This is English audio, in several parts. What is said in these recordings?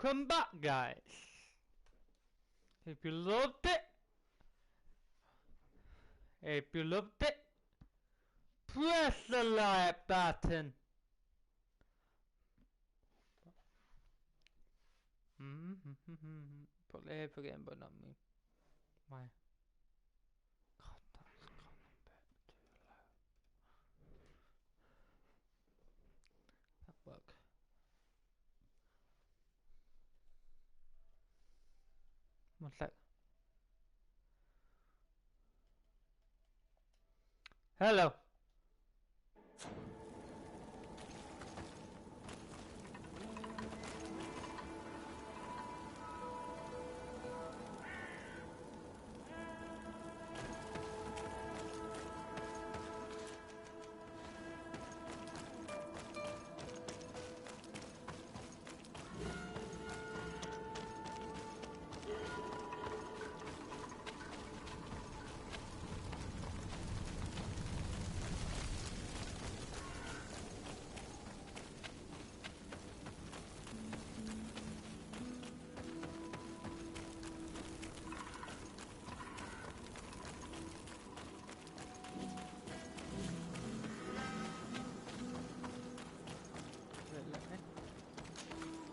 welcome back, guys. If you loved it, press the like button. Put the head again, but not me. Why? God, that's gone a bit too low. That work. One sec. Hello.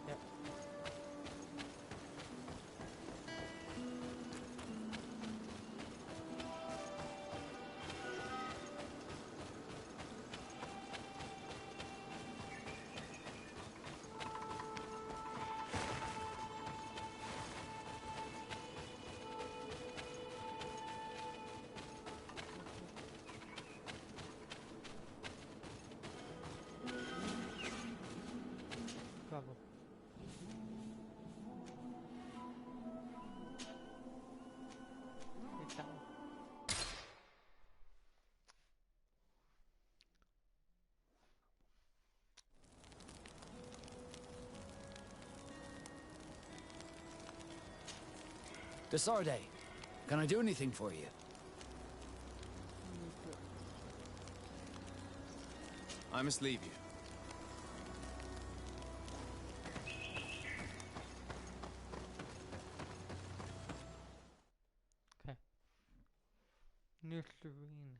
Yep. Bravo. It's that one. Desarde, can I do anything for you? I must leave you. Okay. Nectarine.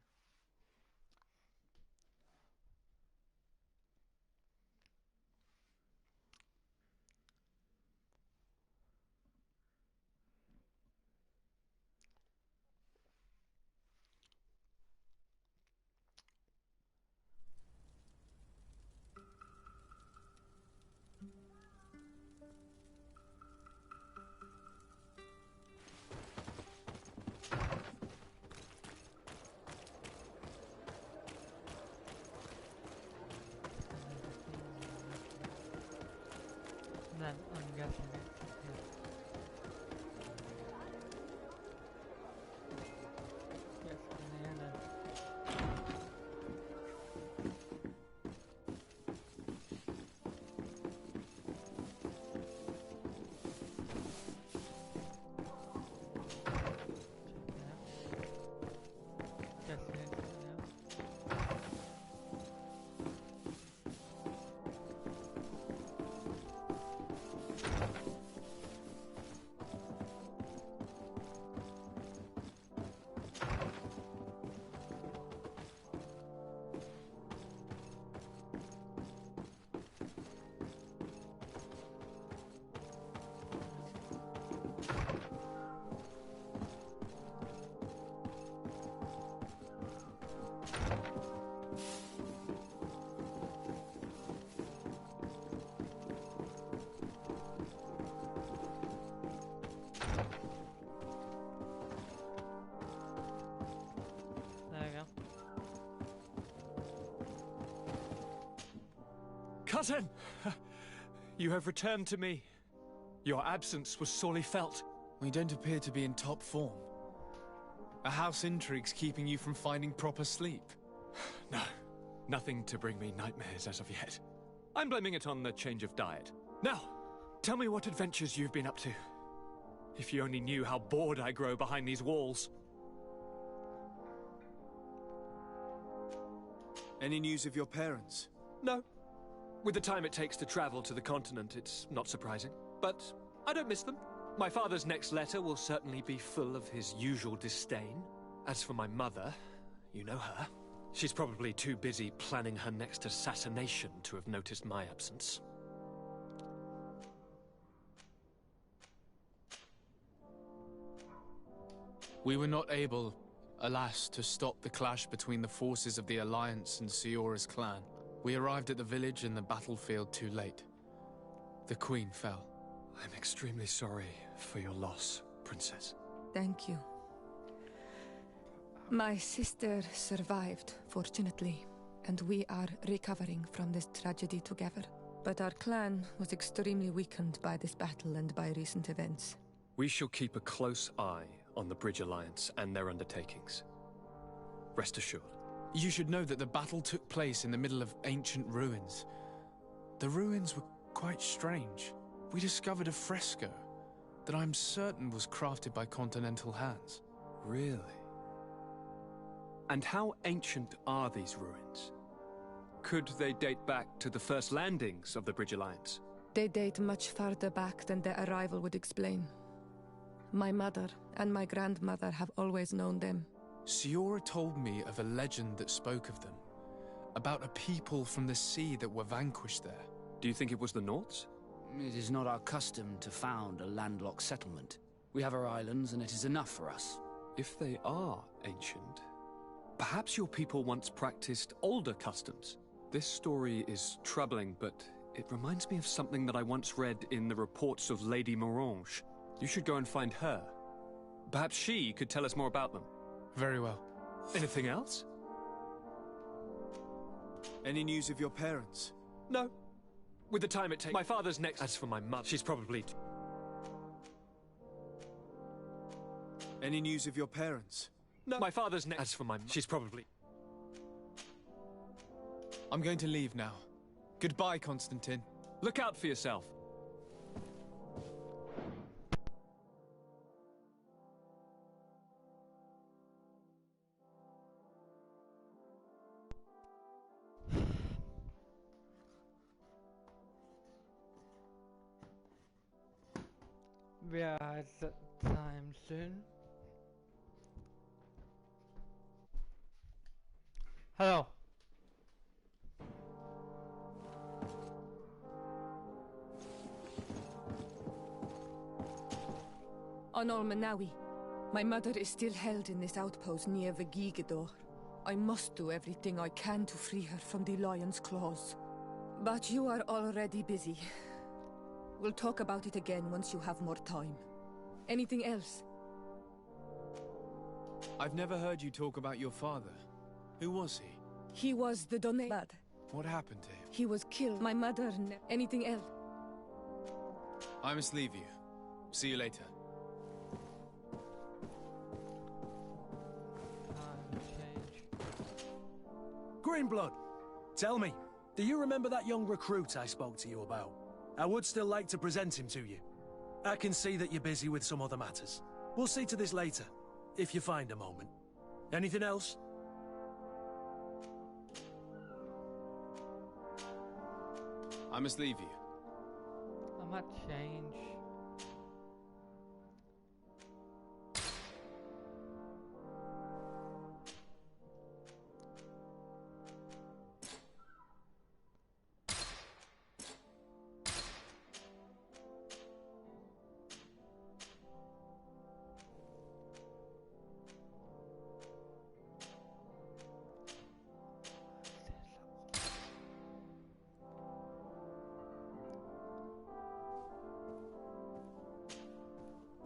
Then I'm guessing it's up here. Yes, in there then. Check it out. Yes, it is. Yeah. There you go. Cousin! You have returned to me. Your absence was sorely felt. We don't appear to be in top form. Are house intrigues keeping you from finding proper sleep? No, nothing to bring me nightmares as of yet. I'm blaming it on the change of diet. Now, tell me what adventures you've been up to. If you only knew how bored I grow behind these walls. Any news of your parents? No. With the time it takes to travel to the continent, it's not surprising. but I don't miss them. My father's next letter will certainly be full of his usual disdain. As for my mother, you know her. She's probably too busy planning her next assassination to have noticed my absence. We were not able, alas, to stop the clash between the forces of the Alliance and Siora's clan. We arrived at the village and the battlefield too late. The Queen fell. I'm extremely sorry for your loss, Princess. Thank you. My sister survived, fortunately, and we are recovering from this tragedy together. But our clan was extremely weakened by this battle and by recent events. We shall keep a close eye on the Bridge Alliance and their undertakings. Rest assured. You should know that the battle took place in the middle of ancient ruins. The ruins were quite strange. We discovered a fresco that I'm certain was crafted by continental hands. Really? And how ancient are these ruins? Could they date back to the first landings of the Bridge Alliance? They date much farther back than their arrival would explain. My mother and my grandmother have always known them. Siora told me of a legend that spoke of them, about a people from the sea that were vanquished there. Do you think it was the Norts? It is not our custom to found a landlocked settlement. We have our islands, and it is enough for us. If they are ancient, perhaps your people once practiced older customs. This story is troubling, but it reminds me of something that I once read in the reports of Lady Morange. You should go and find her. Perhaps she could tell us more about them. Very well. Anything else? Any news of your parents? No. With the time it takes, my father's next. As for my mother, she's probably... Any news of your parents? No. My father's next. As for my... She's probably... I'm going to leave now. Goodbye, Constantine. Look out for yourself. We are at the time soon. Hello. On Olmanawi, my mother is still held in this outpost near Vegigador. I must do everything I can to free her from the lion's claws. But you are already busy. We'll talk about it again once you have more time. Anything else? I've never heard you talk about your father. Who was he? He was the Donad. What happened to him? He was killed. My mother... Anything else? I must leave you. See you later. Time change. Greenblood, tell me, do you remember that young recruit I spoke to you about? I would still like to present him to you. I can see that you're busy with some other matters. We'll see to this later, if you find a moment. Anything else? I must leave you. I might change.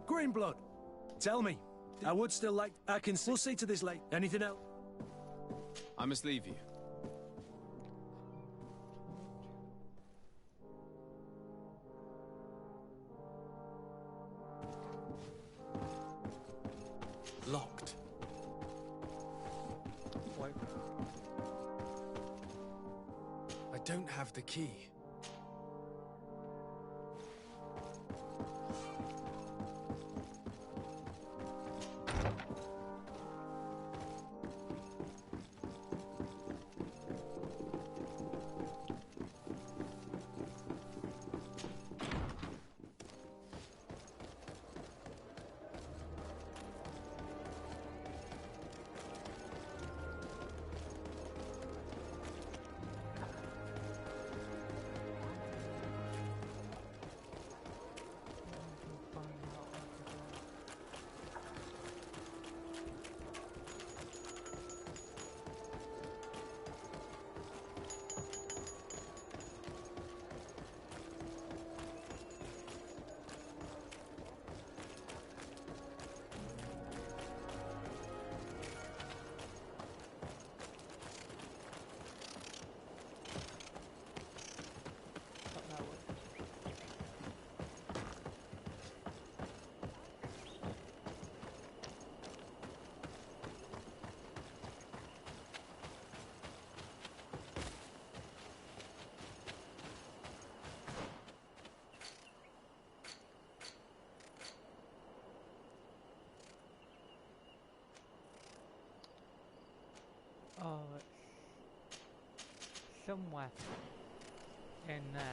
Greenblood, tell me, I would still like... I can... We'll see to this later. Anything else? I must leave you. Locked. Wait. I don't have the key. somewhere in there.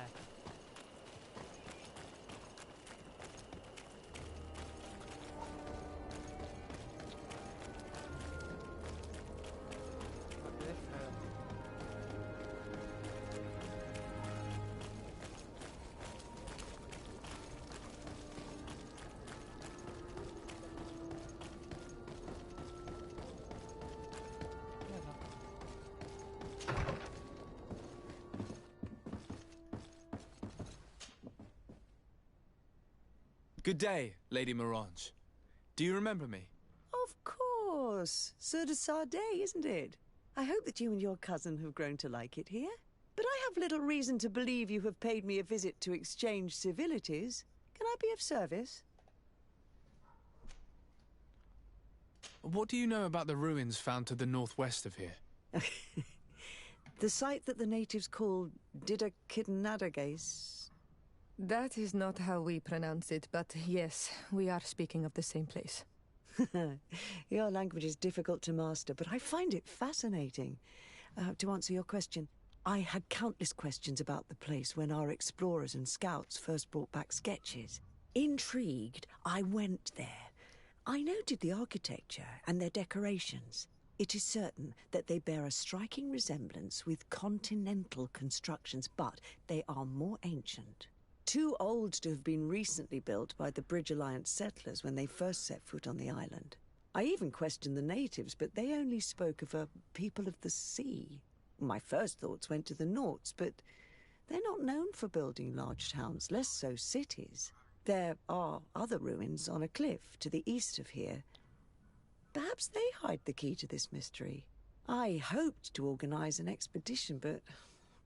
What this room? Good day, Lady Morange. Do you remember me? Of course. Sur de Sardet, isn't it? I hope that you and your cousin have grown to like it here. But I have little reason to believe you have paid me a visit to exchange civilities. Can I be of service? What do you know about the ruins found to the northwest of here? The site that the natives call Didakidnadagais. That is not how we pronounce it, but yes, we are speaking of the same place. Your language is difficult to master, but I find it fascinating. To answer your question, I had countless questions about the place when our explorers and scouts first brought back sketches. Intrigued, I went there. I noted the architecture and their decorations. It is certain that they bear a striking resemblance with continental constructions, but they are more ancient. Too old to have been recently built by the Bridge Alliance settlers when they first set foot on the island. I even questioned the natives, but they only spoke of a people of the sea. My first thoughts went to the Nauts, but they're not known for building large towns, less so cities. There are other ruins on a cliff to the east of here. Perhaps they hide the key to this mystery. I hoped to organize an expedition, but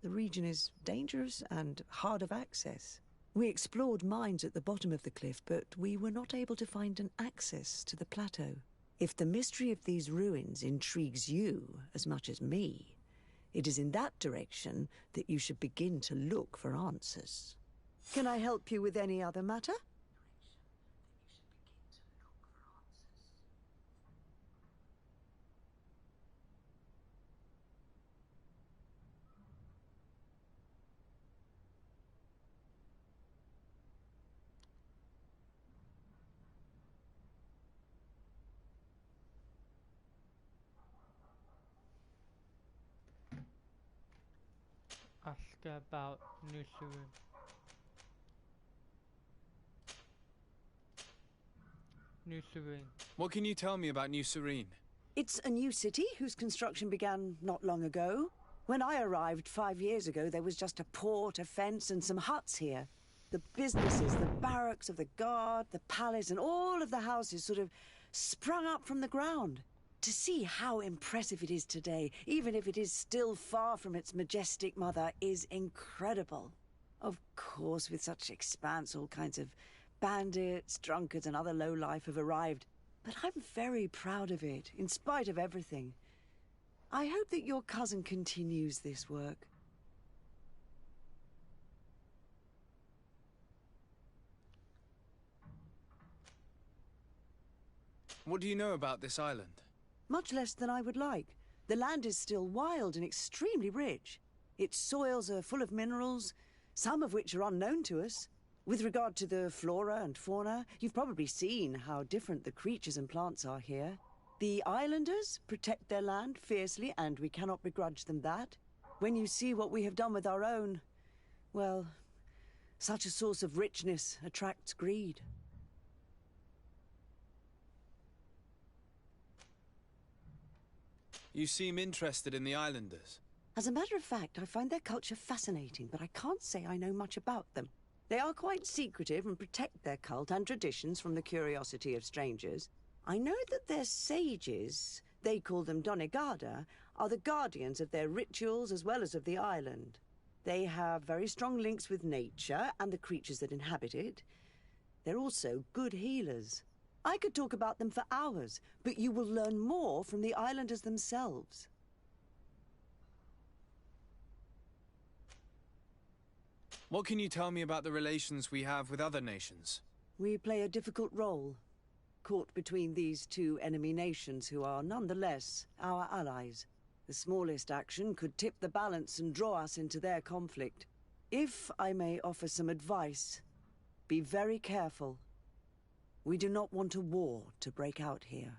the region is dangerous and hard of access. We explored mines at the bottom of the cliff, but we were not able to find an access to the plateau. If the mystery of these ruins intrigues you as much as me, it is in that direction that you should begin to look for answers. Can I help you with any other matter? Ask about New Serene. New Serene. What can you tell me about New Serene? It's a new city whose construction began not long ago. When I arrived 5 years ago, there was just a port, a fence, and some huts here. The businesses, the barracks of the guard, the palace, and all of the houses sort of sprung up from the ground. To see how impressive it is today, even if it is still far from its majestic mother, is incredible. Of course, with such expanse, all kinds of bandits, drunkards, and other lowlife have arrived. But I'm very proud of it, in spite of everything. I hope that your cousin continues this work. What do you know about this island? Much less than I would like. The land is still wild and extremely rich. Its soils are full of minerals, some of which are unknown to us. With regard to the flora and fauna, you've probably seen how different the creatures and plants are here. The islanders protect their land fiercely, and we cannot begrudge them that. When you see what we have done with our own, well, such a source of richness attracts greed. You seem interested in the islanders. As a matter of fact, I find their culture fascinating, but I can't say I know much about them. They are quite secretive and protect their cult and traditions from the curiosity of strangers. I know that their sages, they call them Donegada, are the guardians of their rituals as well as of the island. They have very strong links with nature and the creatures that inhabit it. They're also good healers. I could talk about them for hours, but you will learn more from the islanders themselves. What can you tell me about the relations we have with other nations? We play a difficult role, caught between these two enemy nations who are nonetheless our allies. The smallest action could tip the balance and draw us into their conflict. If I may offer some advice, be very careful. We do not want a war to break out here.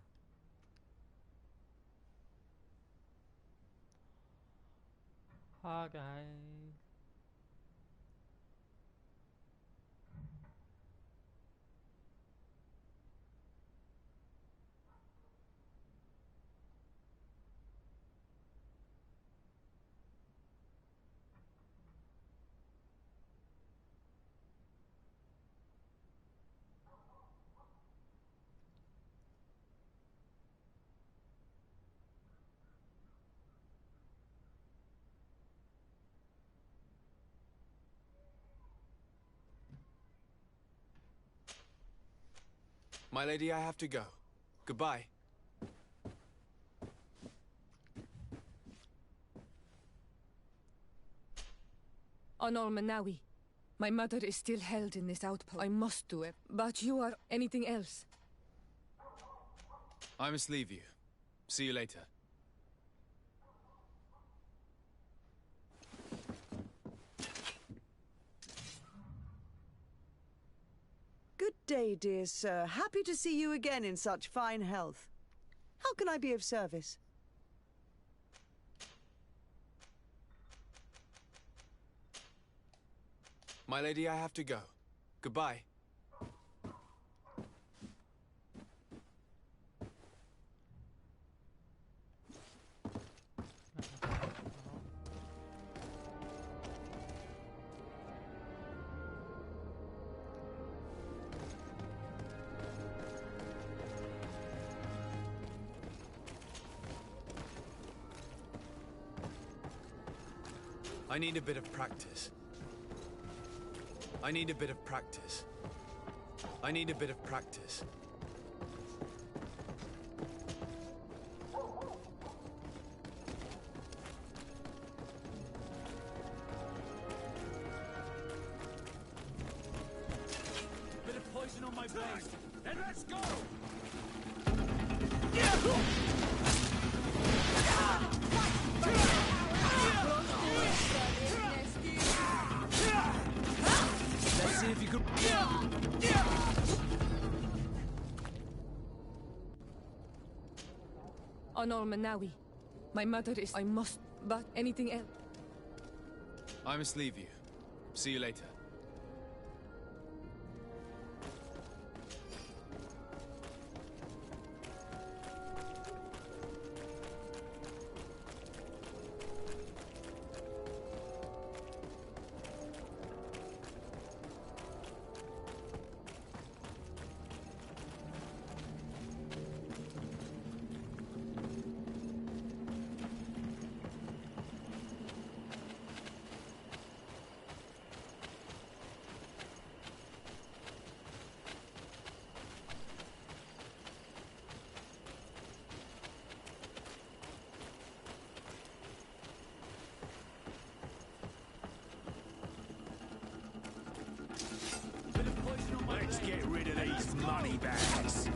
Okay. My lady, I have to go. Goodbye. On Almanawi. My mother is still held in this outpost. I must do it. But you are anything else? I must leave you. See you later. Good day, dear sir. Happy to see you again in such fine health. How can I be of service? My lady, I have to go. Goodbye. I need a bit of practice. I need a bit of practice. I need a bit of practice. Bit of poison on my blade. Then let's go! Let's see if you could... On Almanawi. My mother is... I must... But anything else? I must leave you. See you later. Let's get rid of these money bags.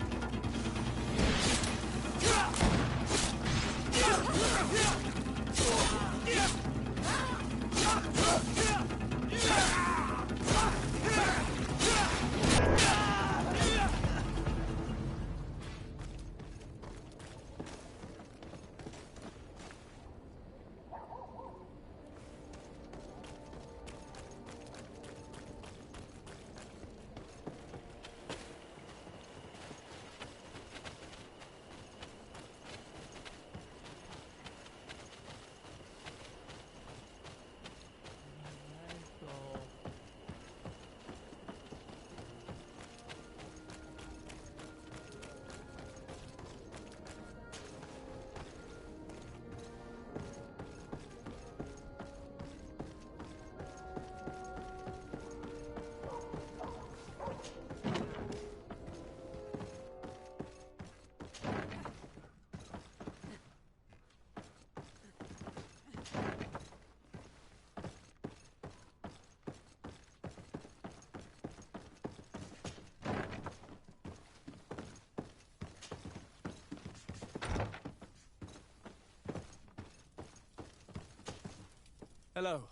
Hello.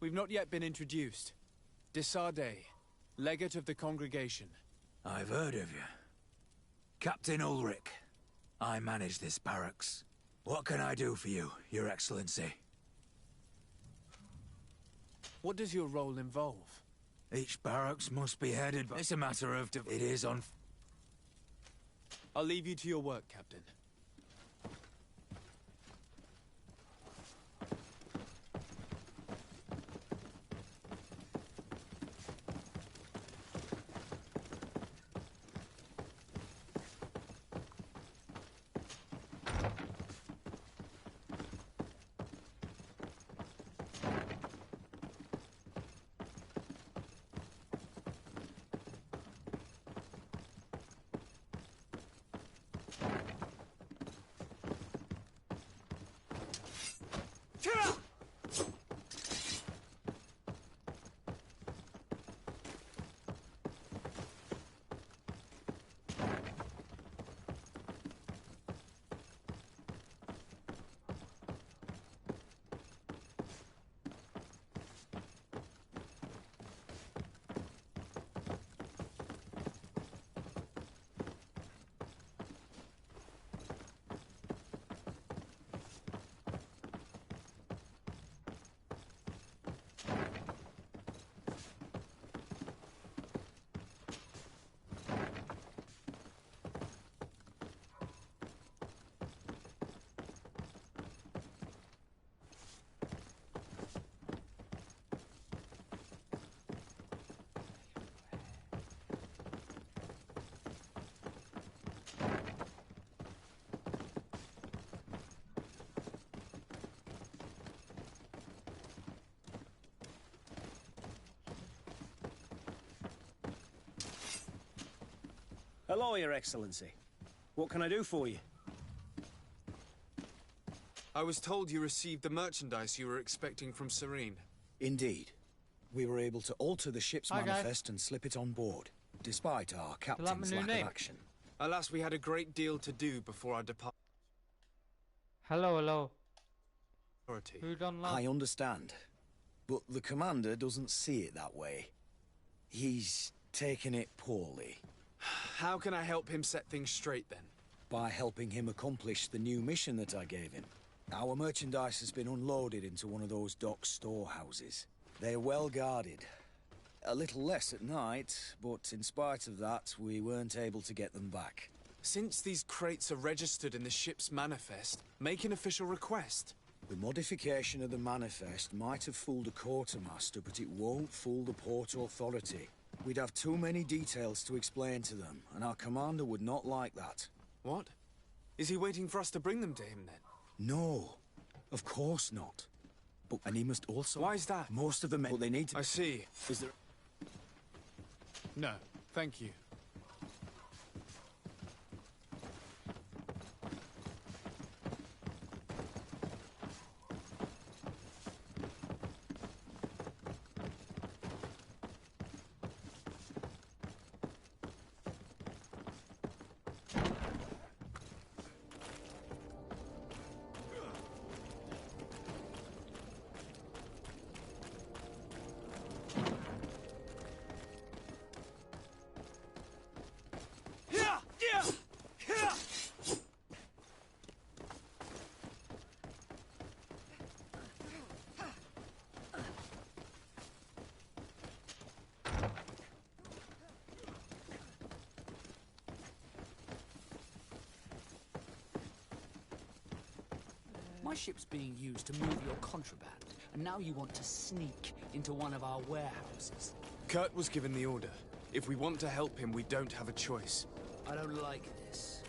We've not yet been introduced. Desardet, legate of the congregation. I've heard of you. Captain Ulrich. I manage this barracks. What can I do for you, Your Excellency? What does your role involve? Each barracks must be headed by... It's a matter of... It is on... I'll leave you to your work, Captain. Hello, Your Excellency. What can I do for you? I was told you received the merchandise you were expecting from Serene. Indeed. We were able to alter the ship's Hi, guys. manifest and slip it on board, despite our my captain's new lack name? of action. Alas, we had a great deal to do before our departure. Hello. Who done that? I understand, but the commander doesn't see it that way. He's taken it poorly. How can I help him set things straight, then? By helping him accomplish the new mission that I gave him. Our merchandise has been unloaded into one of those dock storehouses. They're well guarded. A little less at night, but in spite of that, we weren't able to get them back. Since these crates are registered in the ship's manifest, make an official request. The modification of the manifest might have fooled a quartermaster, but it won't fool the Port Authority. We'd have too many details to explain to them, and our commander would not like that. What? Is he waiting for us to bring them to him, then? No, of course not. But, and he must also... Why is that? Most of the men... Well, they need to... I see. Is there... No, thank you. My ship's being used to move your contraband, and now you want to sneak into one of our warehouses. Kurt was given the order. If we want to help him, we don't have a choice. I don't like this.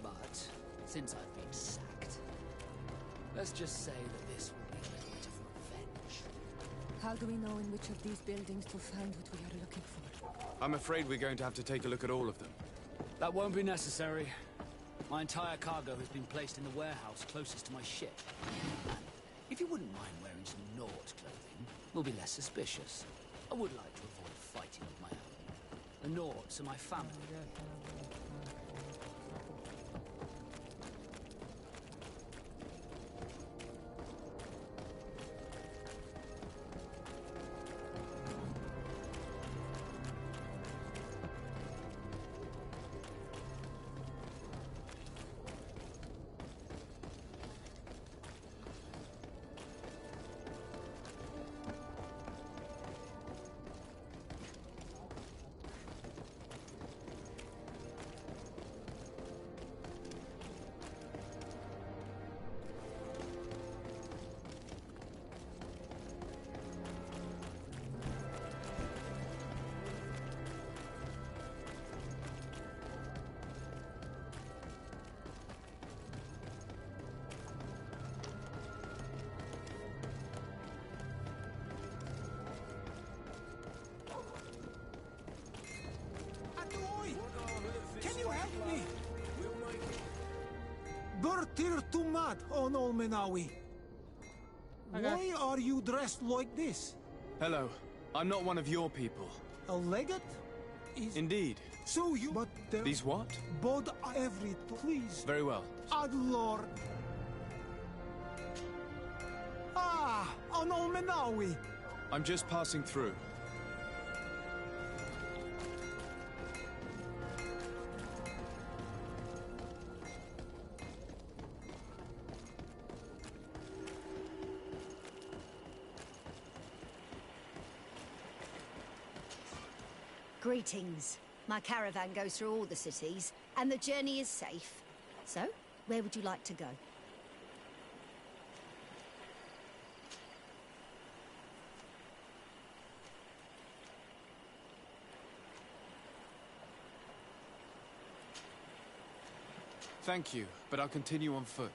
But, since I've been sacked, let's just say that this will be a little bit of revenge. How do we know in which of these buildings to find what we are looking for? I'm afraid we're going to have to take a look at all of them. That won't be necessary. My entire cargo has been placed in the warehouse closest to my ship. And if you wouldn't mind wearing some Nord clothing, we'll be less suspicious. I would like to avoid fighting with my own. The Nords are my family. Kurtir Tumad on Olmenawi. Why are you dressed like this? Hello. I'm not one of your people. A legate? Is... Indeed. So you... But These what? Bod every... Please. Very well. Ad Lord. Ah! On Olmenawi. I'm just passing through. Greetings. My caravan goes through all the cities, and the journey is safe. So, where would you like to go? Thank you, but I'll continue on foot.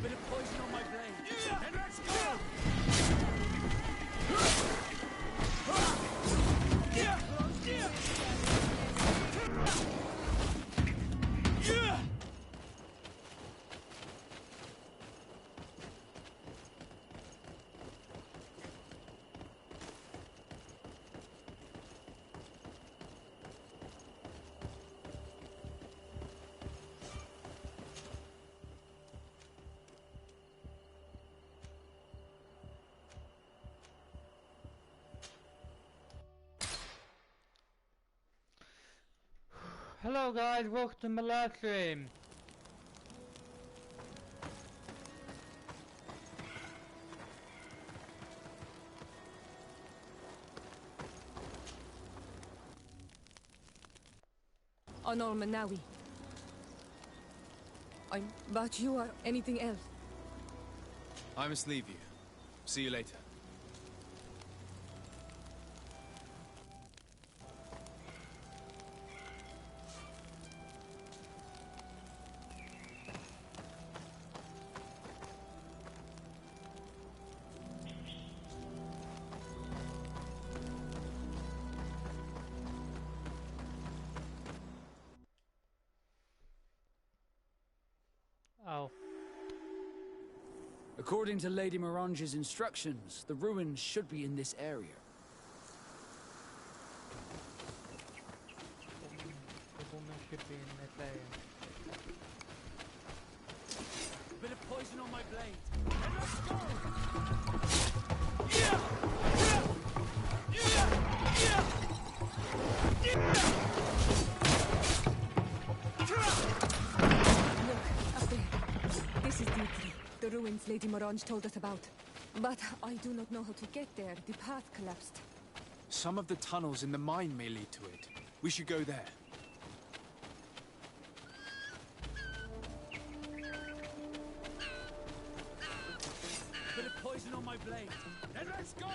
Bit of poison on my blade. And let's go! Hello guys, welcome to my live stream. On Olmenawi. But you are anything else? I must leave you. See you later. Oh. According to Lady Morange's instructions, the ruins should be in this area. The woman should be in this area. Bit of poison on my blade. And let's go! This is Dmitri, the ruins Lady Morange told us about. But I do not know how to get there. The path collapsed. Some of the tunnels in the mine may lead to it. We should go there. Bit of poison on my blade. And let's go!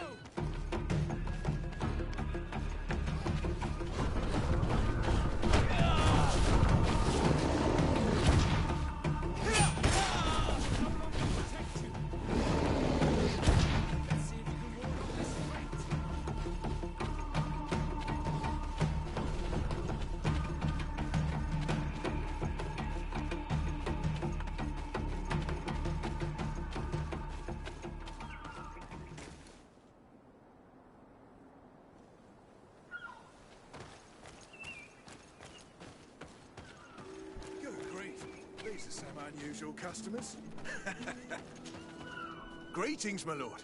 These are some unusual customers. Greetings, my lord.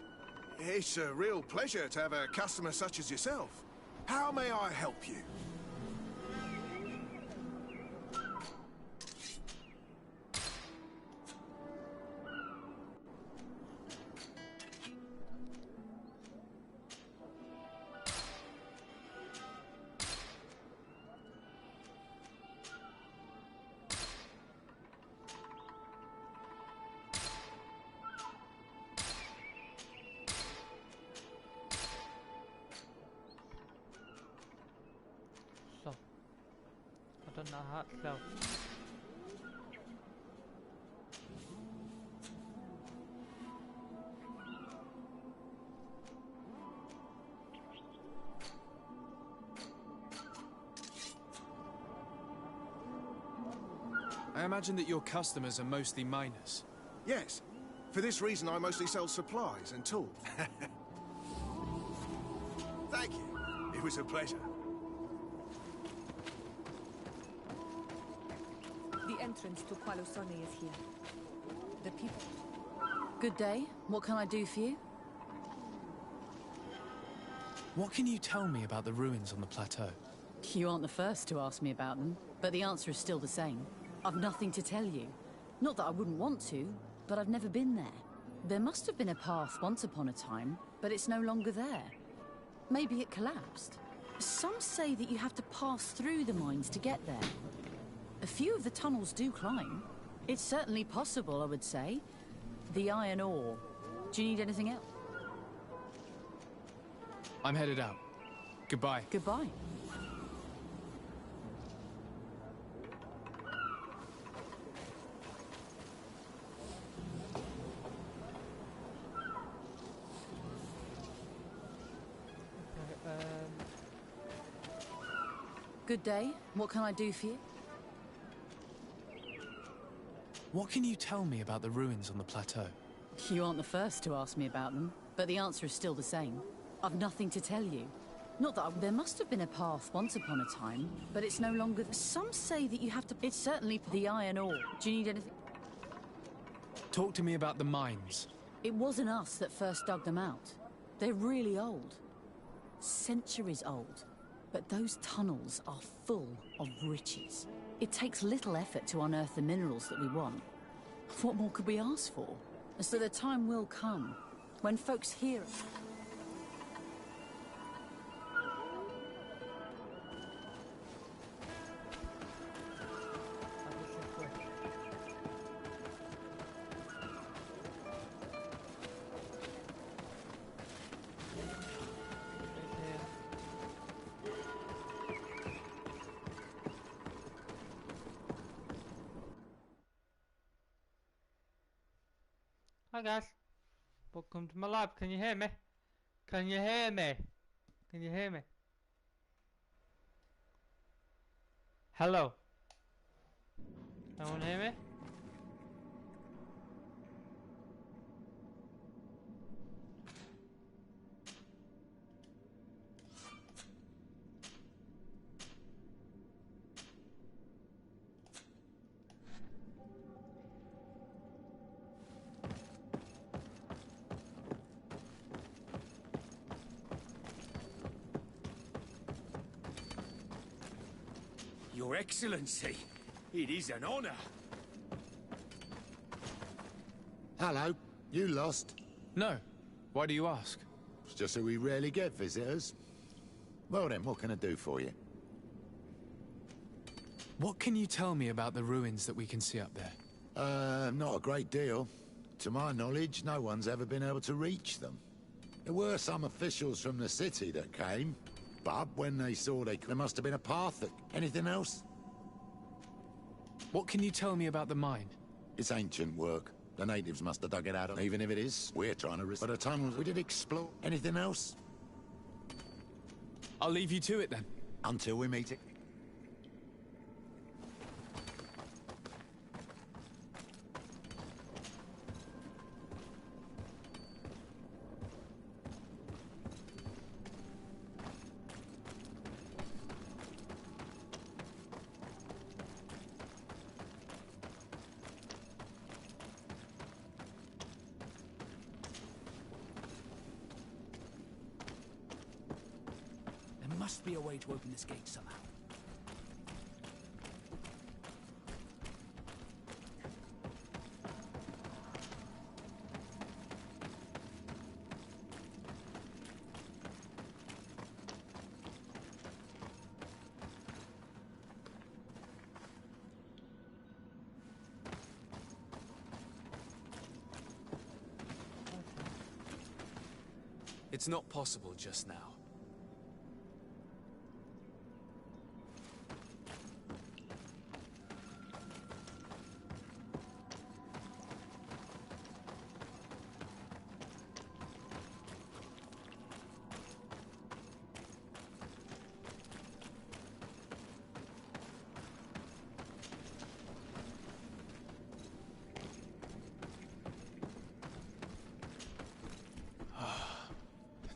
It's a real pleasure to have a customer such as yourself. How may I help you? on the hut itself. I imagine that your customers are mostly miners. Yes. For this reason, I mostly sell supplies and tools. Thank you. It was a pleasure. The entrance to Qualusone is here. The people... Good day. What can I do for you? What can you tell me about the ruins on the plateau? You aren't the first to ask me about them, but the answer is still the same. I've nothing to tell you. Not that I wouldn't want to, but I've never been there. There must have been a path once upon a time, but it's no longer there. Maybe it collapsed. Some say that you have to pass through the mines to get there. A few of the tunnels do climb. It's certainly possible, I would say. The iron ore. Do you need anything else? I'm headed out. Goodbye. Goodbye. Good day. What can I do for you? What can you tell me about the ruins on the plateau? You aren't the first to ask me about them, but the answer is still the same. I've nothing to tell you. Not that there must have been a path once upon a time, but it's no longer... Some say that you have to... It's certainly the iron ore. Do you need anything? Talk to me about the mines. It wasn't us that first dug them out. They're really old. Centuries old. But those tunnels are full of riches. It takes little effort to unearth the minerals that we want. What more could we ask for? So the time will come when folks hear it. Hi guys, welcome to my live. Can you hear me? Can you hear me? Can you hear me? Hello? Anyone hear me? Your Excellency, it is an honor. Hello, you lost? No. Why do you ask? It's just that we rarely get visitors. Well then, what can I do for you? What can you tell me about the ruins that we can see up there? Not a great deal. To my knowledge, no one's ever been able to reach them. There were some officials from the city that came, but when they saw there must have been a path that... Anything else? What can you tell me about the mine? It's ancient work. The natives must have dug it out. Even if it is, we're trying to... But the tunnels we did explore. Anything else? I'll leave you to it then. Until we meet it. There must be a way to open this gate somehow. It's not possible just now.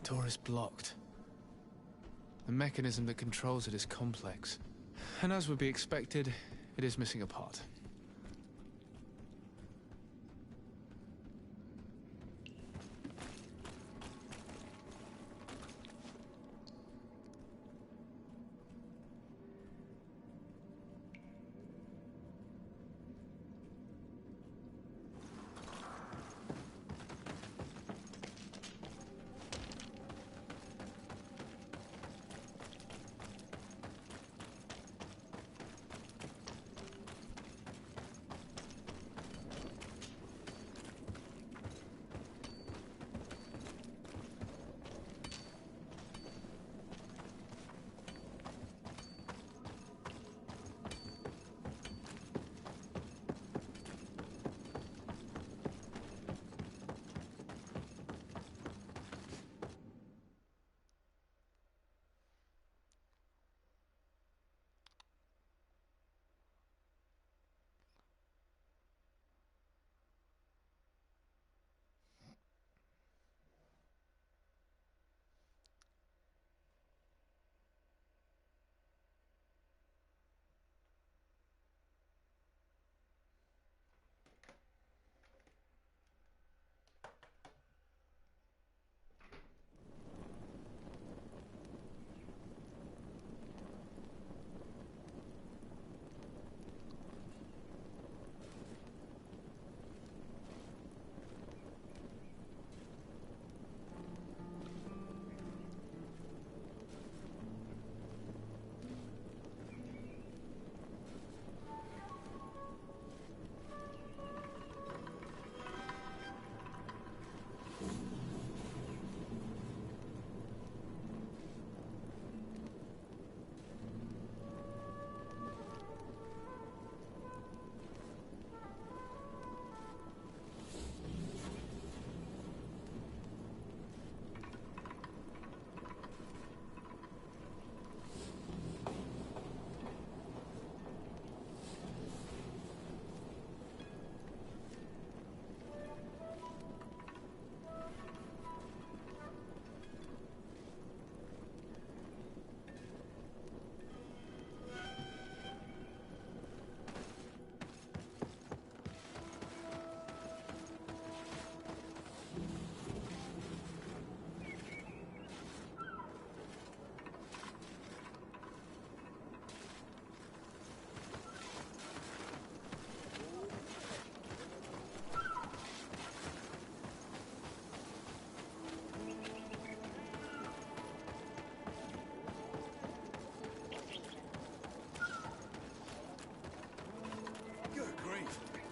door is blocked. The mechanism that controls it is complex. And as would be expected, it is missing a part.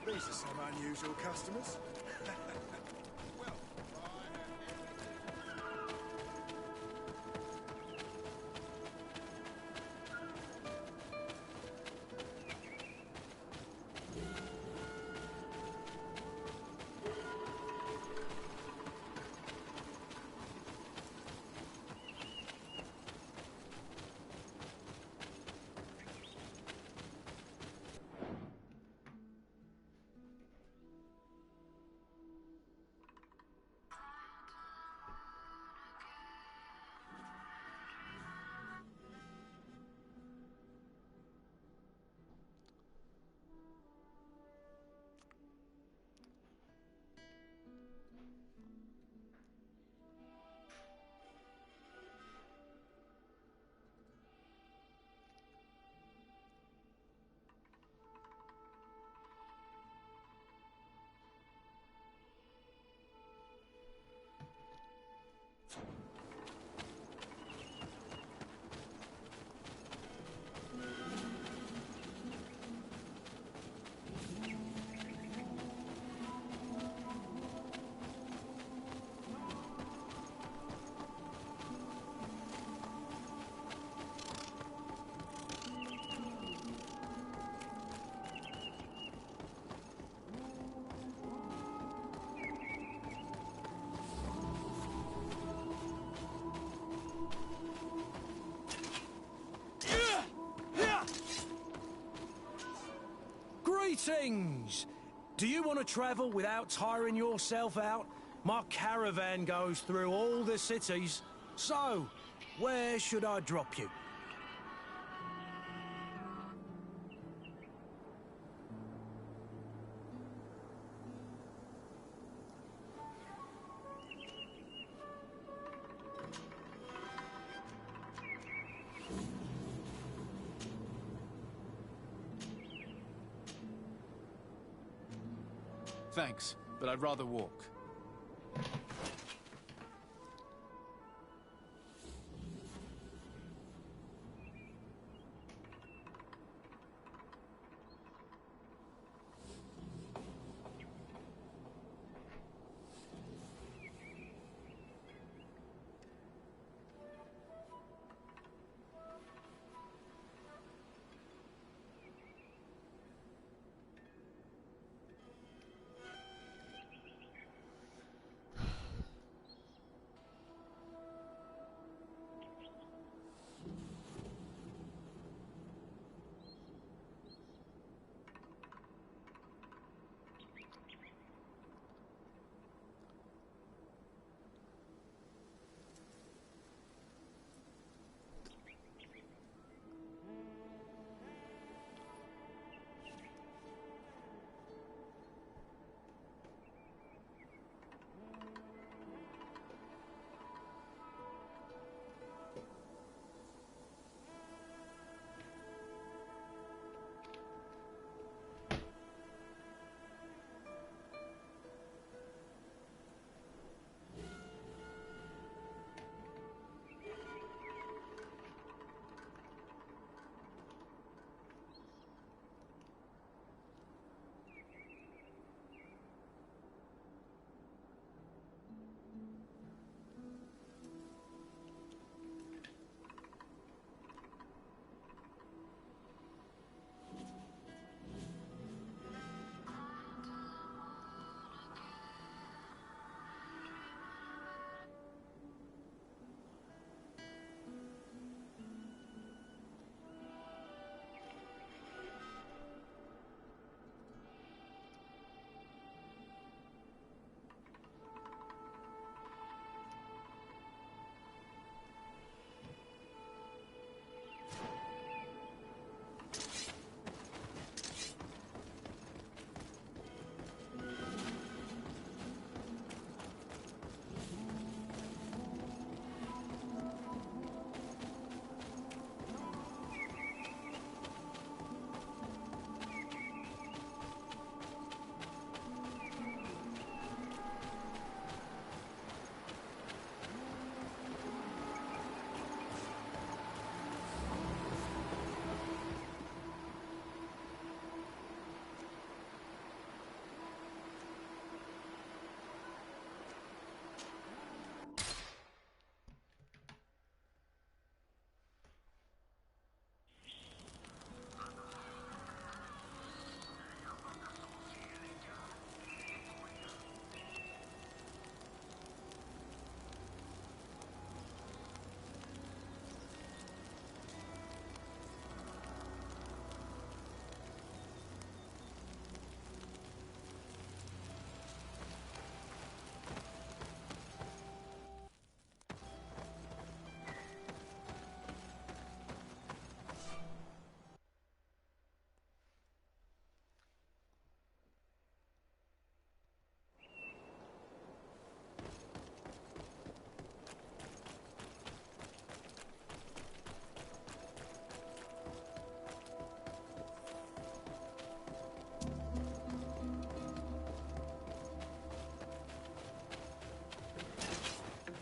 These are some unusual customers. Greetings! Do you want to travel without tiring yourself out? My caravan goes through all the cities. So, where should I drop you? Thanks, but I'd rather walk.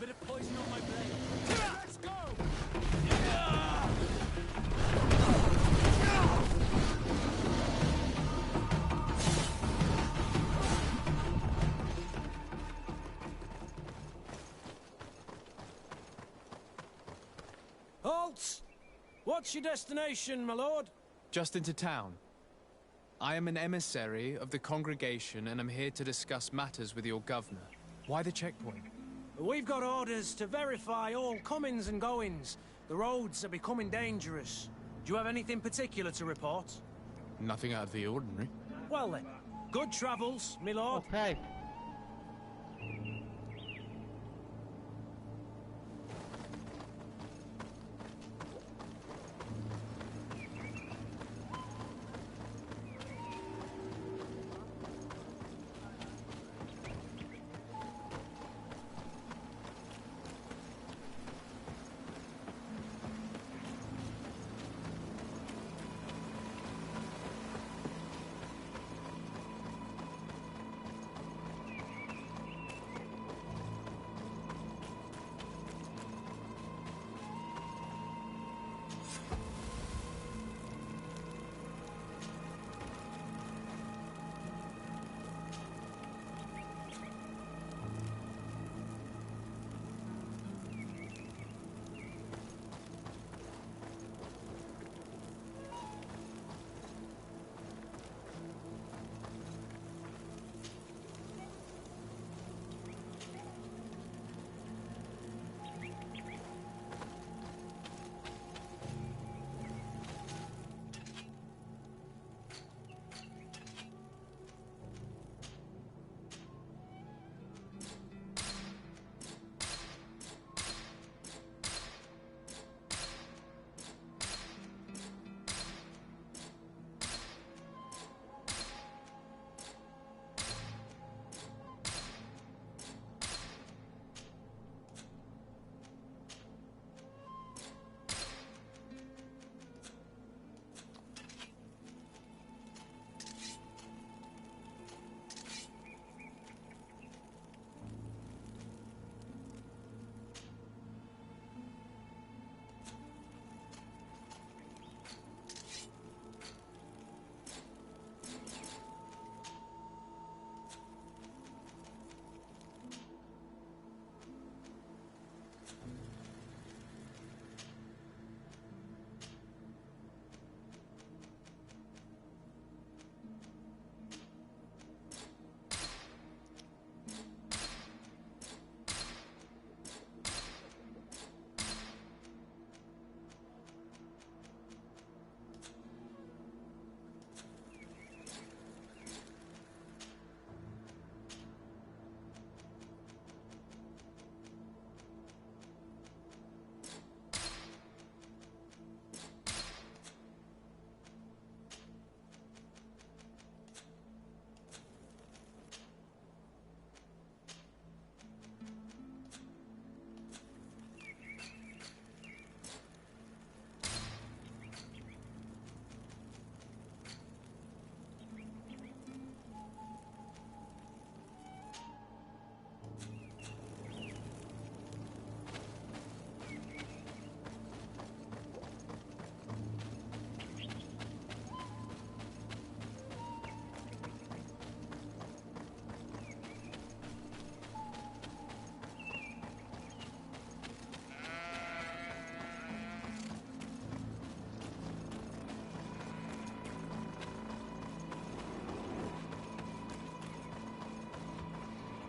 Bit of poison on my blade. Let's go! Halt! What's your destination, my lord? Just into town. I am an emissary of the congregation and am here to discuss matters with your governor. Why the checkpoint? We've got orders to verify all comings and goings. The roads are becoming dangerous. Do you have anything particular to report? Nothing out of the ordinary. Well then, good travels, my lord. Okay.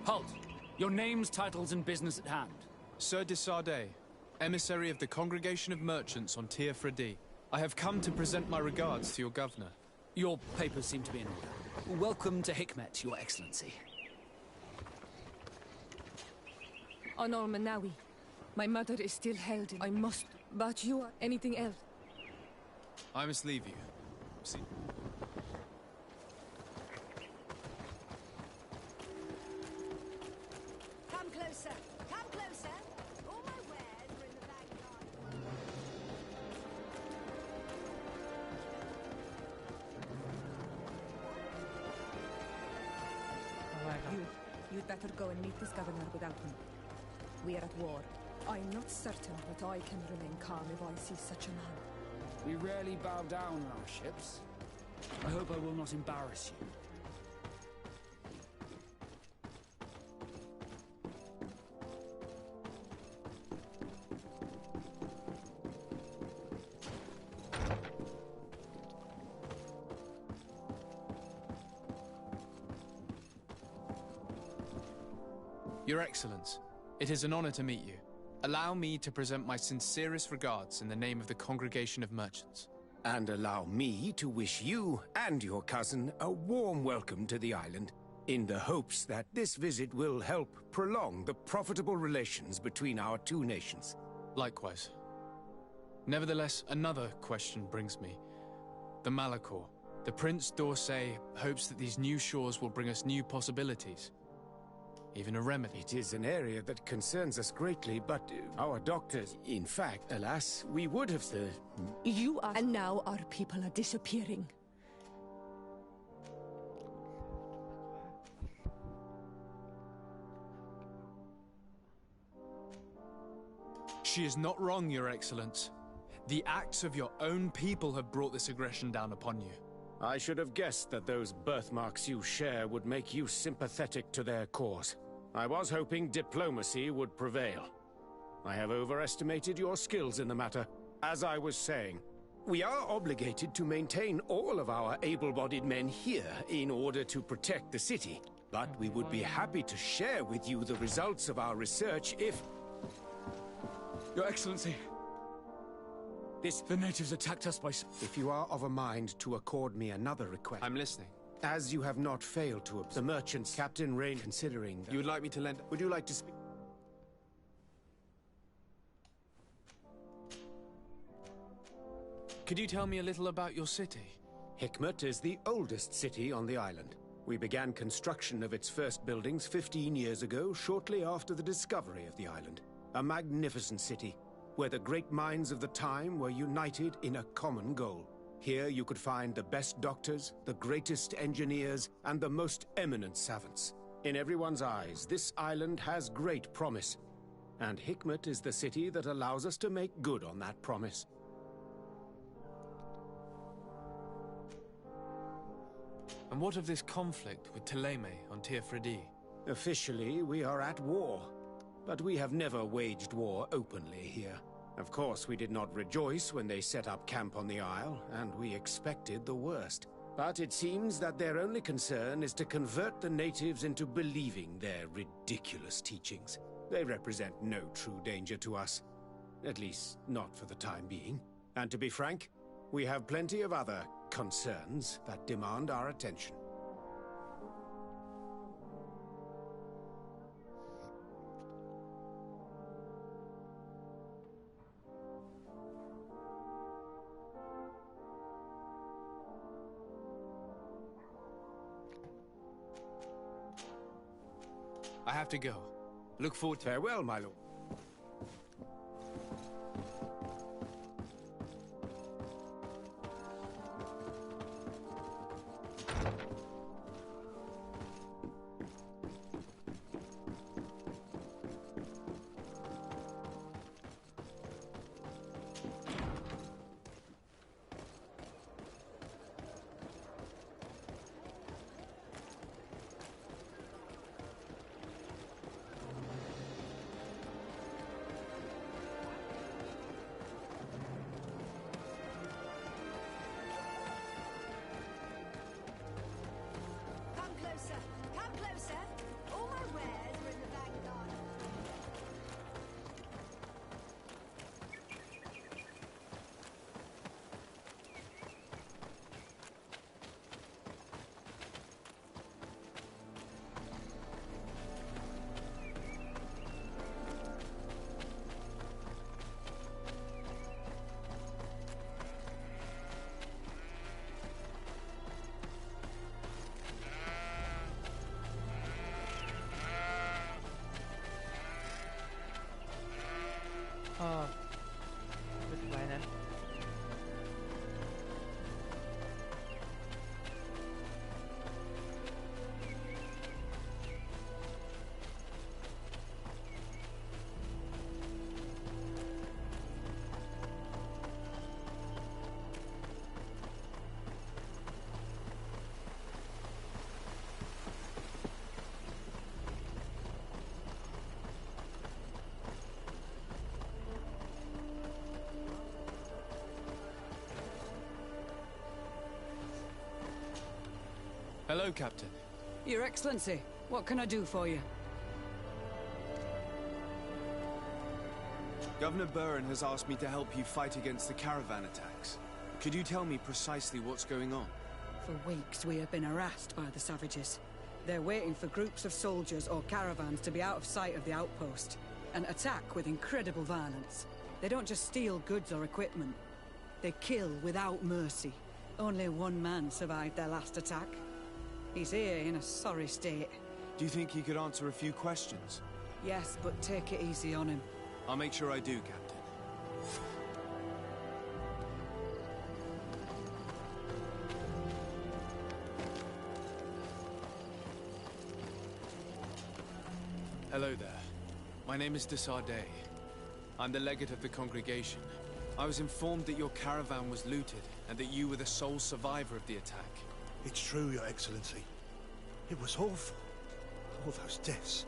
Halt! Your names, titles, and business at hand. Sir de Sardet, emissary of the Congregation of Merchants on Tir Fredi. I have come to present my regards to your governor. Your papers seem to be in order. Welcome to Hikmet, Your Excellency. Honor Manawi. My mother is still held in... I must... But you are... Anything else? I must leave you. See... Come closer. Come closer. All my wares are in the back garden. You'd better go and meet this governor without me. We are at war. I'm not certain that I can remain calm if I see such a man. We rarely bow down on our ships. I hope I will not embarrass you. Your Excellence, it is an honor to meet you. Allow me to present my sincerest regards in the name of the Congregation of Merchants. And allow me to wish you and your cousin a warm welcome to the island, in the hopes that this visit will help prolong the profitable relations between our two nations. Likewise. Nevertheless, another question brings me. The Malachor. The Prince d'Orsay hopes that these new shores will bring us new possibilities. Even a remedy. It is an area that concerns us greatly, but our doctors... In fact, alas, we would have... You are... And now our people are disappearing. She is not wrong, Your Excellence. The acts of your own people have brought this aggression down upon you. I should have guessed that those birthmarks you share would make you sympathetic to their cause. I was hoping diplomacy would prevail. I have overestimated your skills in the matter. As I was saying, we are obligated to maintain all of our able-bodied men here in order to protect the city. But we would be happy to share with you the results of our research if... Your Excellency, the natives attacked us by... If you are of a mind to accord me another request... I'm listening. As you have not failed to observe the merchants, Captain Rain, considering that... You would like me to lend... Would you like to speak? Could you tell me a little about your city? Hikmet is the oldest city on the island. We began construction of its first buildings 15 years ago, shortly after the discovery of the island. A magnificent city, where the great minds of the time were united in a common goal. Here you could find the best doctors, the greatest engineers, and the most eminent savants. In everyone's eyes, this island has great promise. And Hikmet is the city that allows us to make good on that promise. And what of this conflict with Thélème on Tir Fredi? Officially, we are at war. But we have never waged war openly here. Of course, we did not rejoice when they set up camp on the Isle, and we expected the worst. But it seems that their only concern is to convert the natives into believing their ridiculous teachings. They represent no true danger to us. At least, not for the time being. And to be frank, we have plenty of other concerns that demand our attention. I have to go. Look forward to... Farewell, my lord. Oh, which way then? Hello, Captain. Your Excellency, what can I do for you? Governor Burren has asked me to help you fight against the caravan attacks. Could you tell me precisely what's going on? For weeks we have been harassed by the savages. They're waiting for groups of soldiers or caravans to be out of sight of the outpost and attack with incredible violence. They don't just steal goods or equipment. They kill without mercy. Only one man survived their last attack. He's here in a sorry state. Do you think he could answer a few questions? Yes, but take it easy on him. I'll make sure I do, Captain. Hello there. My name is de Sardet. I'm the legate of the congregation. I was informed that your caravan was looted, and that you were the sole survivor of the attack. It's true, Your Excellency. It was awful. All those deaths.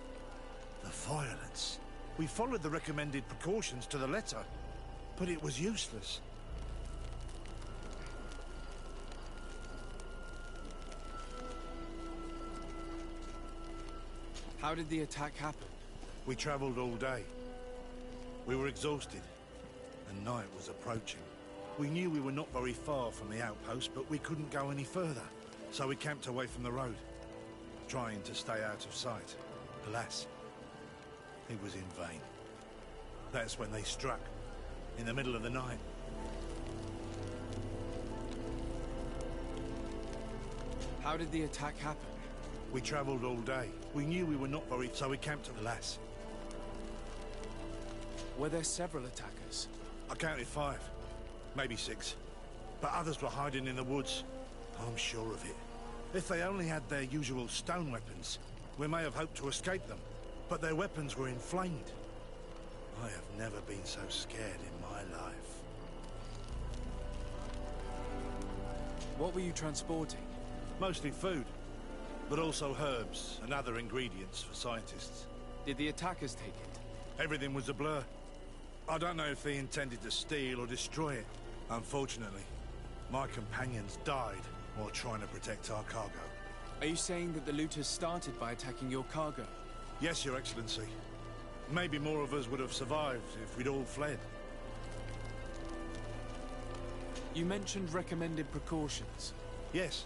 The violence. We followed the recommended precautions to the letter, but it was useless. How did the attack happen? We traveled all day. We were exhausted, and night was approaching. We knew we were not very far from the outpost, but we couldn't go any further. So we camped away from the road, trying to stay out of sight. Alas, it was in vain. That's when they struck, in the middle of the night. How did the attack happen? We traveled all day. We knew we were not very... so we camped, alas. Were there several attackers? I counted 5, maybe 6. But others were hiding in the woods. I'm sure of it. If they only had their usual stone weapons, we may have hoped to escape them. But their weapons were inflamed. I have never been so scared in my life. What were you transporting? Mostly food, but also herbs and other ingredients for scientists. Did the attackers take it? Everything was a blur. I don't know if they intended to steal or destroy it. Unfortunately, my companions died while trying to protect our cargo. Are you saying that the looters started by attacking your cargo? Yes, Your Excellency. Maybe more of us would have survived if we'd all fled. You mentioned recommended precautions. Yes.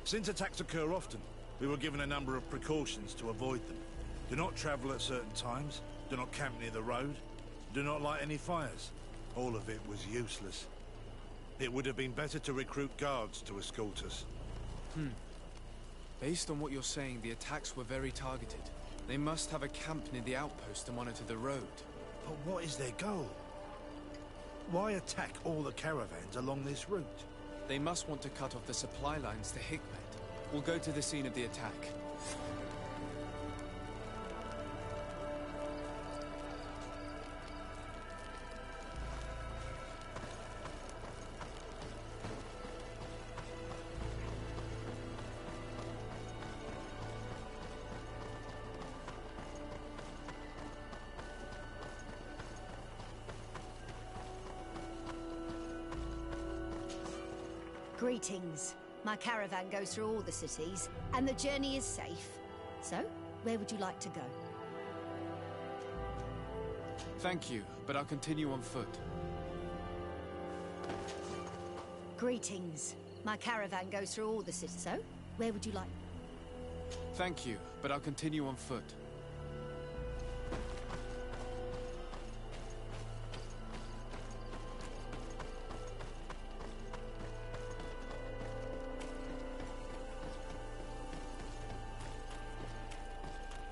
Since attacks occur often, we were given a number of precautions to avoid them. Do not travel at certain times, do not camp near the road, do not light any fires. All of it was useless. It would have been better to recruit guards to escort us. Based on what you're saying, the attacks were very targeted. They must have a camp near the outpost to monitor the road. But what is their goal? Why attack all the caravans along this route? They must want to cut off the supply lines to Hikmet. We'll go to the scene of the attack. Greetings. My caravan goes through all the cities, and the journey is safe. So, where would you like to go? Thank you, but I'll continue on foot. Greetings. My caravan goes through all the cities. So, where would you like? Thank you, but I'll continue on foot.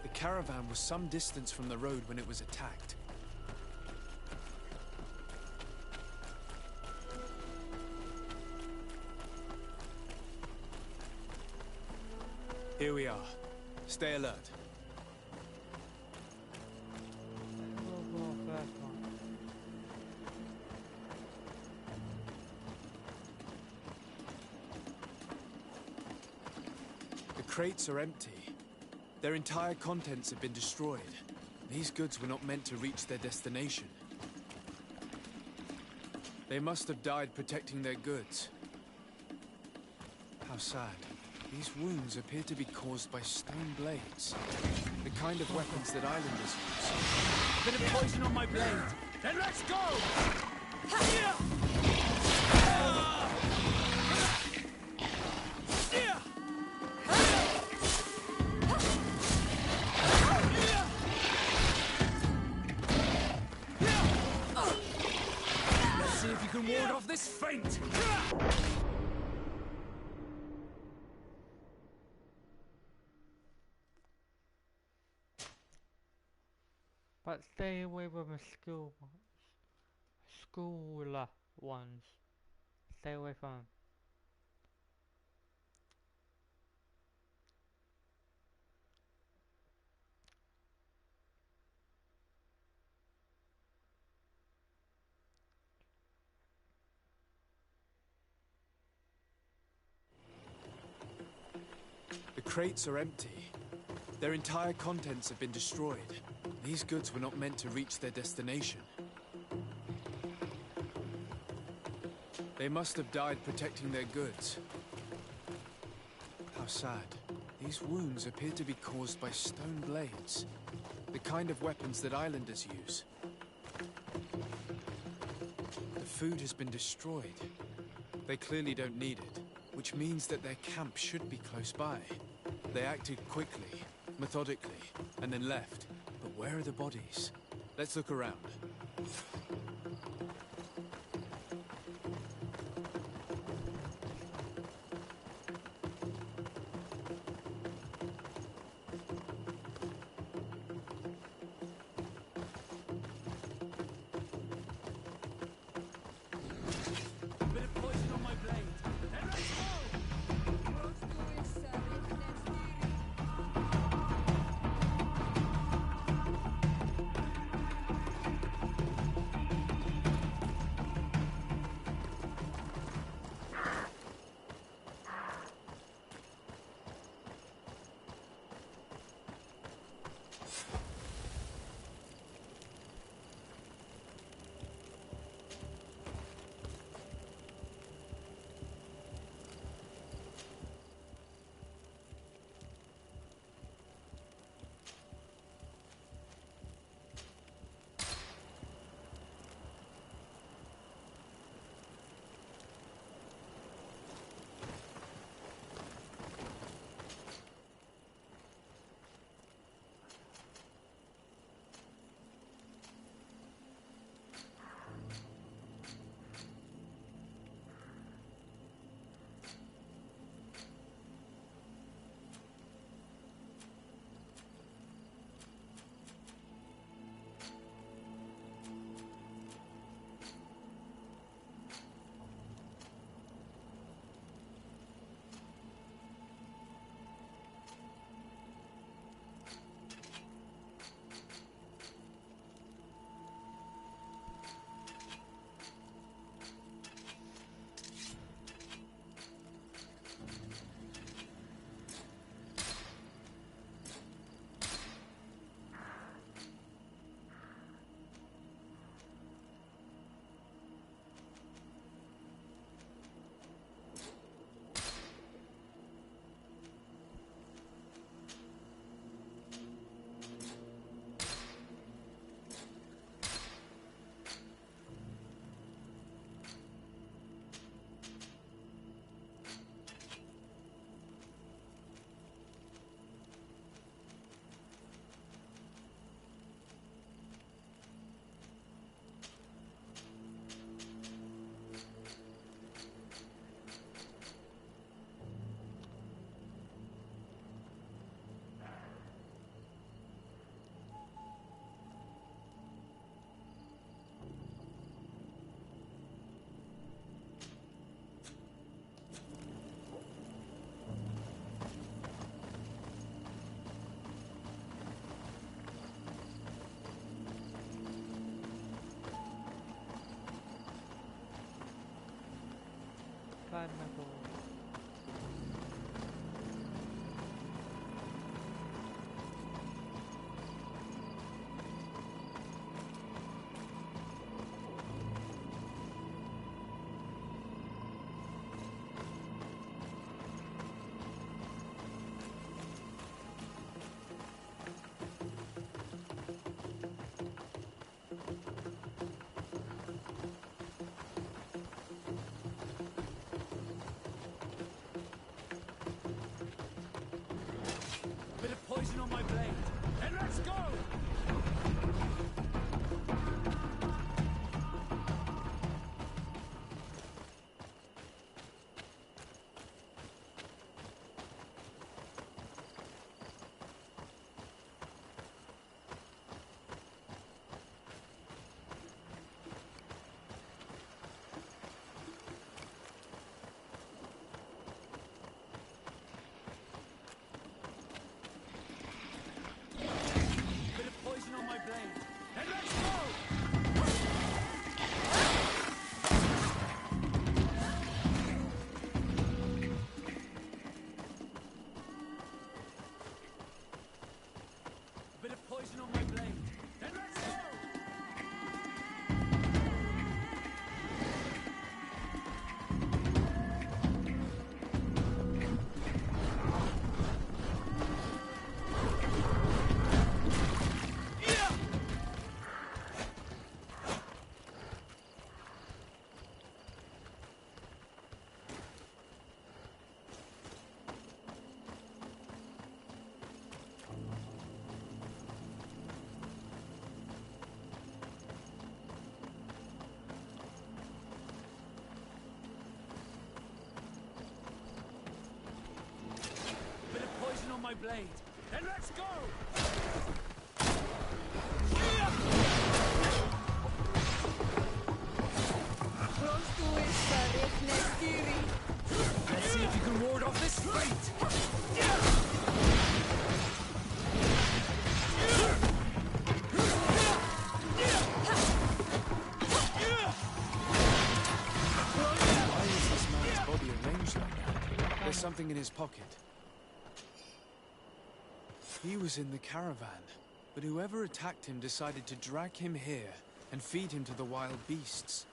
The caravan was some distance from the road when it was attacked. Here we are. Stay alert. The crates are empty. Their entire contents have been destroyed. These goods were not meant to reach their destination. They must have died protecting their goods. How sad. These wounds appear to be caused by stone blades. The kind of weapons that islanders use. A bit of poison on my blade. Then let's go! Let's see if you can ward off this feint! But stay away from the schooler ones. Stay away from them. The crates are empty. Their entire contents have been destroyed. These goods were not meant to reach their destination. They must have died protecting their goods. How sad. These wounds appear to be caused by stone blades. The kind of weapons that islanders use. The food has been destroyed. They clearly don't need it, which means that their camp should be close by. They acted quickly, methodically, and then left. But where are the bodies? Let's look around. jalan aku. Bit of poison on my blade. And let's go! Bit of poison on my blade. And let's go! Bit of poison on my blade. And let's go! Bit of poison on my blade. And let's go! Let's see if you can ward off this fate! Why is this man's body arranged like that? There's something in his pocket. He was in the caravan, but whoever attacked him decided to drag him here and feed him to the wild beasts.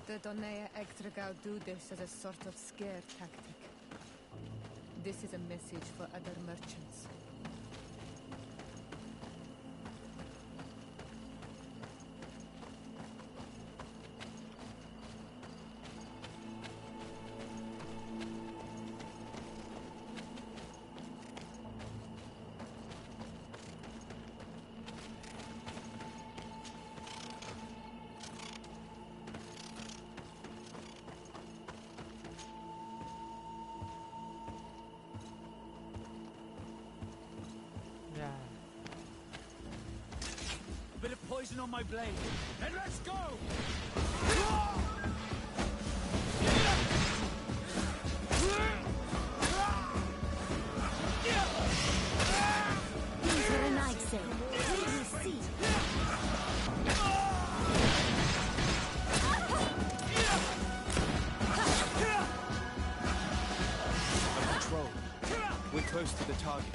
The Donea Extragao do this as a sort of scare tactic. This is a message for other merchants. Ya. Bit of poison on my blade. And let's go! A patrol. We're close to the target.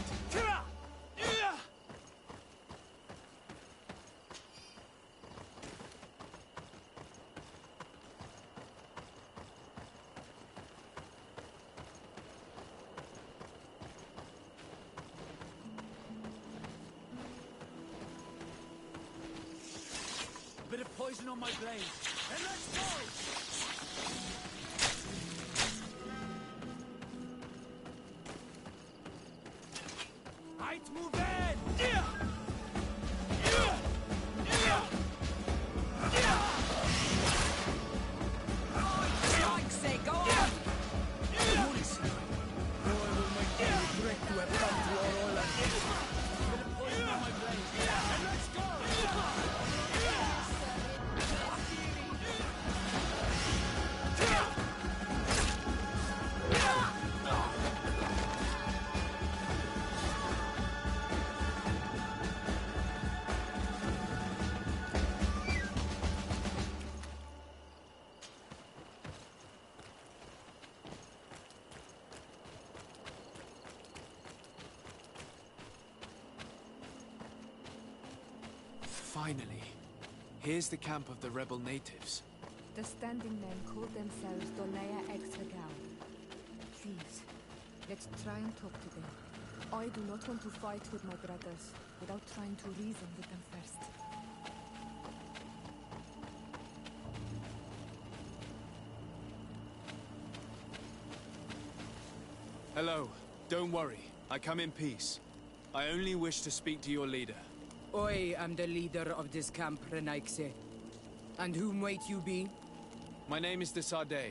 Bit of poison on my blade. And let's go! Right, move in! Say, go on! Regret to have come to our island. Bit of poison on my blade. And let's go! Finally. Here's the camp of the rebel natives. The standing men call themselves Donaya Exregao. Please, let's try and talk to them. I do not want to fight with my brothers without trying to reason with them first. Hello. Don't worry. I come in peace. I only wish to speak to your leader. I am the leader of this camp, Renaikse. And whom might you be? My name is Desade.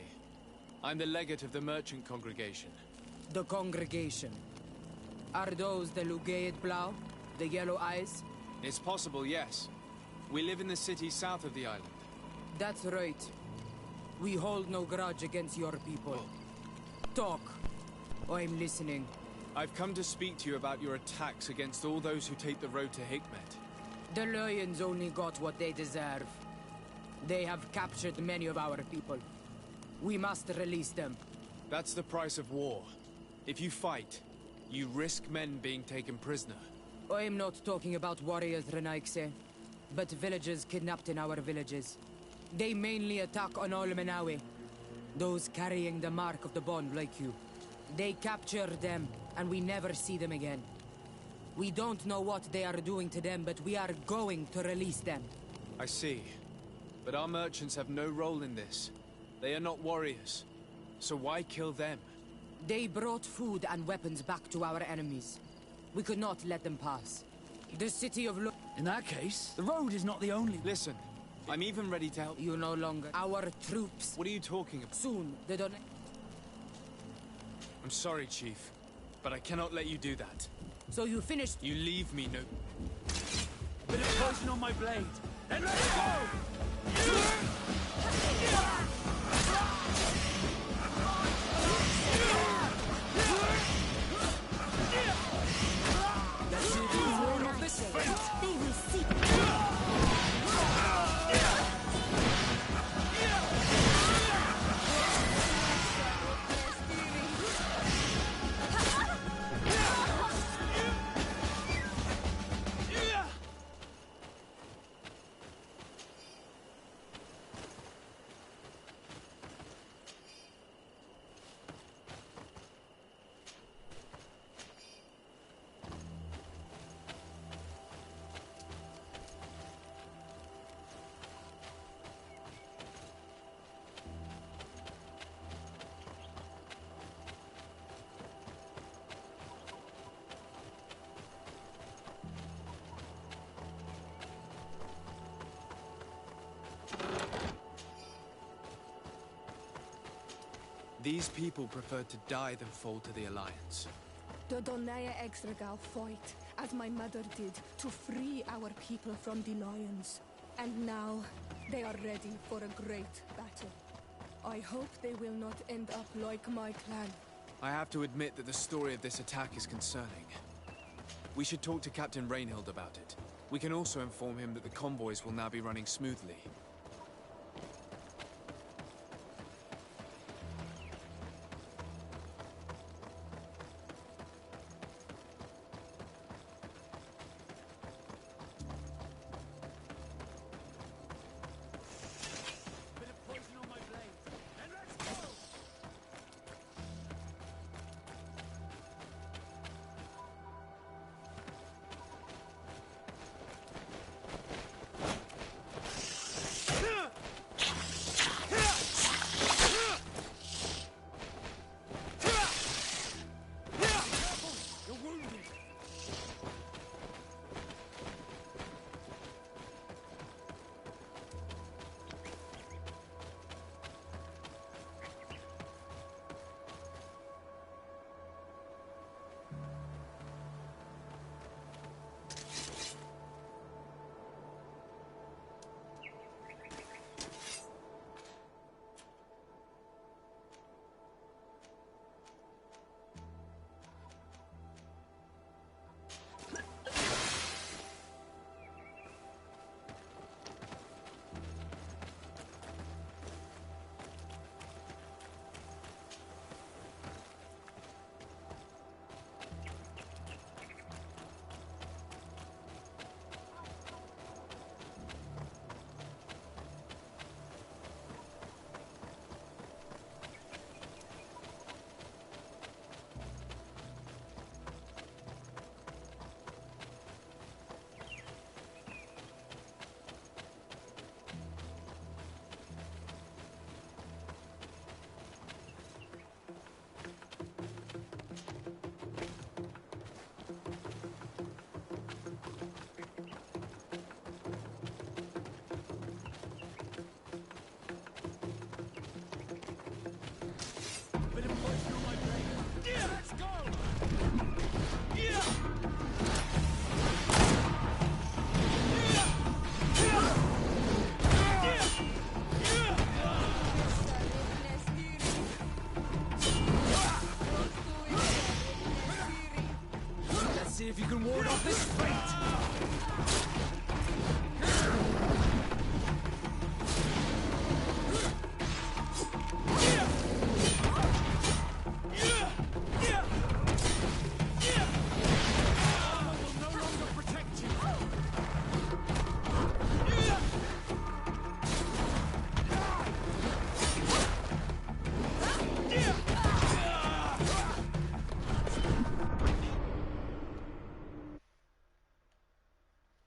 I'm the legate of the merchant congregation. The congregation. Are those the Lugaid Blau? The yellow eyes? It's possible, yes. We live in the city south of the island. That's right. We hold no grudge against your people. Talk. I'm listening. I've come to speak to you about your attacks against all those who take the road to Hikmet. The Lions only got what they deserve. They have captured many of our people. We must release them. That's the price of war. If you fight, you risk men being taken prisoner. I'm not talking about warriors, Renaikse, but villagers kidnapped in our villages. They mainly attack on Olmenawi, those carrying the mark of the bond like you. They capture them, and we never see them again. We don't know what they are doing to them, but we are going to release them. I see. But our merchants have no role in this. They are not warriors. So why kill them? They brought food and weapons back to our enemies. We could not let them pass. The city of In that case, the road is not the only... Listen, I'm even ready to help. You no longer... Our troops... What are you talking about? Soon, they don't... I'm sorry, Chief, but I cannot let you do that. So you finished... You leave me no... Bit of poison on my blade. And let's go! Let's see the horn of this fate. They will see. These people preferred to die than fall to the Alliance. The Donaya Exregao fight, as my mother did, to free our people from the Lions. And now, they are ready for a great battle. I hope they will not end up like my clan. I have to admit that the story of this attack is concerning. We should talk to Captain Reinhild about it. We can also inform him that the convoys will now be running smoothly.